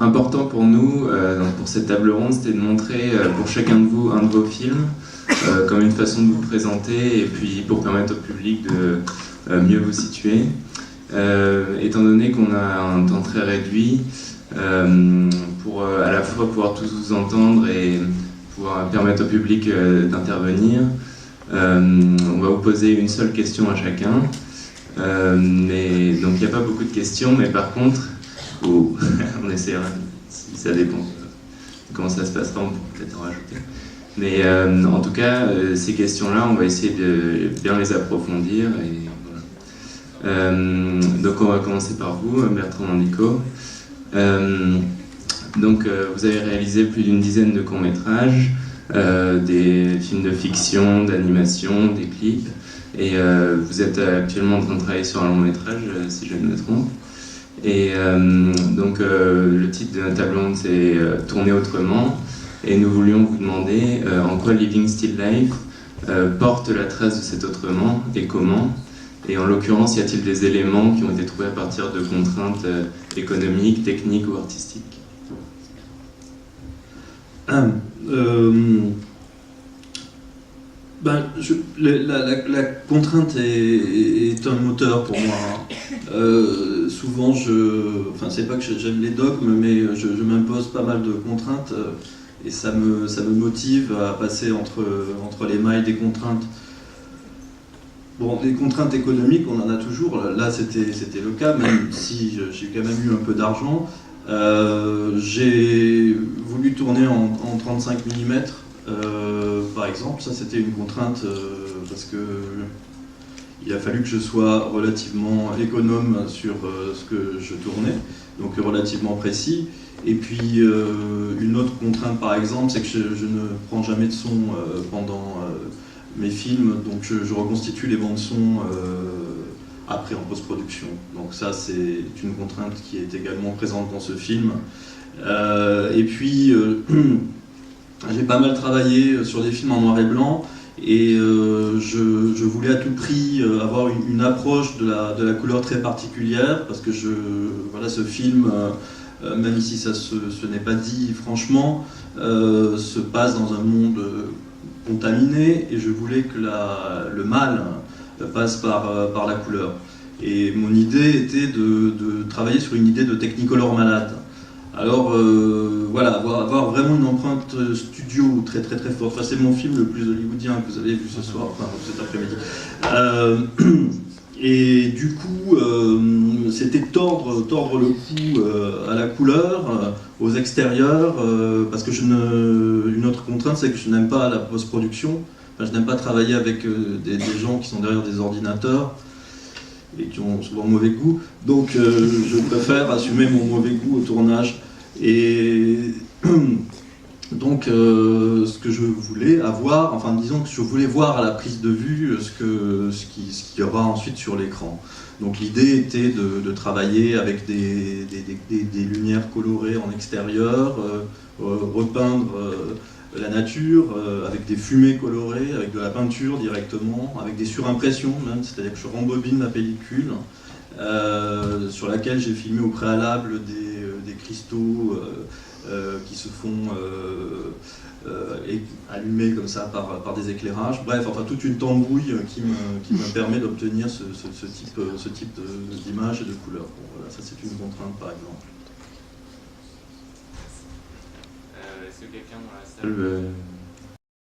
important pour nous, donc pour cette table ronde, c'était de montrer pour chacun de vous un de vos films, comme une façon de vous présenter, et puis pour permettre au public de mieux vous situer. Étant donné qu'on a un temps très réduit, pour à la fois pouvoir tous vous entendre et pouvoir permettre au public d'intervenir, on va vous poser une seule question à chacun. Mais, donc il n'y a pas beaucoup de questions, mais par contre, on essaiera, si ça dépend de comment ça se passera, on peut peut-être en rajouter. Mais en tout cas, ces questions-là, on va essayer de bien les approfondir. Et, voilà. Donc on va commencer par vous, Bertrand Mandico. Donc vous avez réalisé plus d'une dizaine de courts-métrages, des films de fiction, d'animation, des clips. Et vous êtes actuellement en train de travailler sur un long métrage, si je ne me trompe. Et donc le titre de notre table ronde, c'est Tourner autrement. Et nous voulions vous demander en quoi Living Still Life porte la trace de cet autrement et comment. Et en l'occurrence, y a-t-il des éléments qui ont été trouvés à partir de contraintes économiques, techniques ou artistiques? La contrainte est un moteur pour moi. Souvent, c'est pas que j'aime les dogmes, mais je m'impose pas mal de contraintes et ça me motive à passer entre les mailles des contraintes. Bon, les contraintes économiques, on en a toujours. Là, c'était le cas, même si j'ai quand même eu un peu d'argent. J'ai voulu tourner en 35 mm. Par exemple, ça c'était une contrainte parce que il a fallu que je sois relativement économe sur ce que je tournais, donc relativement précis. Et puis une autre contrainte par exemple, c'est que je ne prends jamais de son pendant mes films, donc je reconstitue les bandes son après en post-production. Donc ça c'est une contrainte qui est également présente dans ce film. Et puis j'ai pas mal travaillé sur des films en noir et blanc et je voulais à tout prix avoir une approche de la couleur très particulière parce que ce film, même si ça ce n'est pas dit franchement, se passe dans un monde contaminé et je voulais que le mal passe par la couleur. Et mon idée était de travailler sur une idée de Technicolor malade. Alors avoir vraiment une empreinte studio très très très forte. Enfin, c'est mon film le plus hollywoodien que vous avez vu ce soir, enfin cet après-midi. Et du coup, c'était tordre le cou à la couleur, aux extérieurs, parce que une autre contrainte, c'est que je n'aime pas la post-production. Enfin, je n'aime pas travailler avec des gens qui sont derrière des ordinateurs et qui ont souvent mauvais goût. Donc je préfère assumer mon mauvais goût au tournage. Et donc ce que je voulais avoir, enfin disons que je voulais voir à la prise de vue ce qu'il y aura ensuite sur l'écran. Donc l'idée était de travailler avec des lumières colorées en extérieur, repeindre la nature, avec des fumées colorées, avec de la peinture directement, avec des surimpressions même, c'est-à-dire que je rembobine ma pellicule, sur laquelle j'ai filmé au préalable des cristaux qui se font allumer comme ça par des éclairages. Bref, enfin toute une tambouille qui me permet d'obtenir ce type d'image et de couleur. Bon, voilà, ça c'est une contrainte par exemple. Est-ce que quelqu'un dans la salle veut